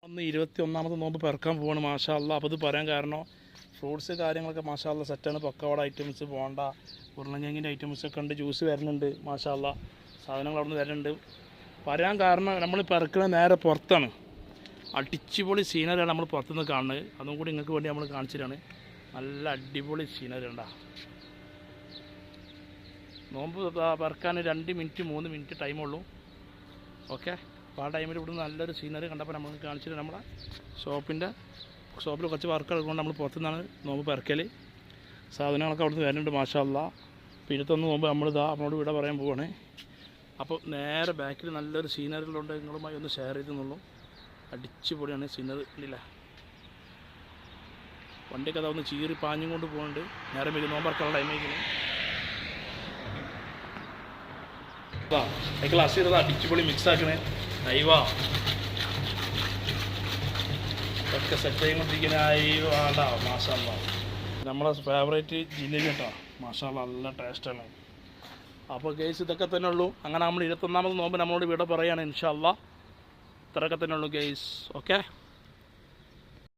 അന്ന് 21ാമത്തെ നോമ്പ് പിറക്കാൻ പോവാണ് മാഷാ അല്ലാ. അപ്പോൾ ഇത് പറയാൻ കാരണം ഫ്രൂട്ട്സ് കാര്യങ്ങളൊക്കെ മാഷാ അല്ലാ സെറ്റാണ്. പക്കവട ഐറ്റംസ്, ബോണ്ട, ഉരുളങ്കിഴങ്ങിൻ്റെ ഐറ്റംസൊക്കെ ഉണ്ട്. ജ്യൂസ് വരുന്നുണ്ട് മാഷാ അല്ലാ. സാധനങ്ങൾ അവിടെ നിന്ന് വരുന്നുണ്ട്. പറയാൻ കാരണം നമ്മൾ പിറക്കുന്നത് നേരെ പുറത്താണ്. അടിച്ചുപൊളി സീനറിയാണ് നമ്മൾ പുറത്തുനിന്ന് കാണുന്നത്. അതും കൂടി നിങ്ങൾക്ക് വേണ്ടി നമ്മൾ കാണിച്ചിട്ടാണ്. നല്ല അടിപൊളി സീനറി ഉണ്ടാ. നോമ്പ് പിറക്കാൻ 2 മിനിറ്റ് 3 മിനിറ്റ് ടൈമുള്ളൂ. ഓക്കെ, അപ്പോൾ ആ ടൈമിൽ ഇവിടുന്ന് നല്ലൊരു സീനറി കണ്ടപ്പോൾ നമ്മൾ കാണിച്ചിട്ട് നമ്മളെ ഷോപ്പിൽ കുറച്ച് വർക്ക് എടുക്കുകൊണ്ട് നമ്മൾ പുറത്തുനിന്നാണ് നോമ്പ് പിറക്കൽ. സാധനങ്ങളൊക്കെ അവിടുന്ന് വരുന്നുണ്ട് മാഷാ അല്ലാ. അപ്പോൾ 21 നോമ്പ് നമ്മളോട് ഇവിടെ പറയാൻ പോവുകയാണ്. അപ്പോൾ നേരെ ബാക്കിൽ നല്ലൊരു സീനറികളുണ്ട്, നിങ്ങളുമായി ഒന്ന് ഷെയർ ചെയ്തെന്നുള്ളൂ. അടിച്ചുപൊളിയാണ് സീനറി ഇല്ല. വണ്ടിയൊക്കെ അതൊന്ന് ചീറി പാഞ്ഞും കൊണ്ട് പോകുന്നുണ്ട്. നേരെ മിക നോമ്പറക്കാനുള്ള ടൈമേക്കിന് ക്ലാസ് ചെയ്തത് അടിച്ചുപൊളി മിക്സ് ആക്കണേ. അയവാ ഒക്കെ സെറ്റ് ആയിക്കൊണ്ടിരിക്കുന്ന അയവാണ്ടാ മാഷാ അല്ലാ. നമ്മളെ ഫേവറേറ്റ് ജിലേബി കേട്ടോ മാഷാ അല്ലാ, നല്ല ടേസ്റ്റാണ്. അപ്പോൾ ഗെയ്സ് ഇതൊക്കെ തന്നെ ഉള്ളൂ. അങ്ങനെ നമ്മൾ 21ാമത് നോമ്പ് നമ്മളോട് ഇവിടെ പറയുകയാണ് ഇൻഷാ അല്ലാ. ഇത്രയൊക്കെ തന്നെ ഉള്ളൂ ഗെയ്സ്. ഓക്കെ.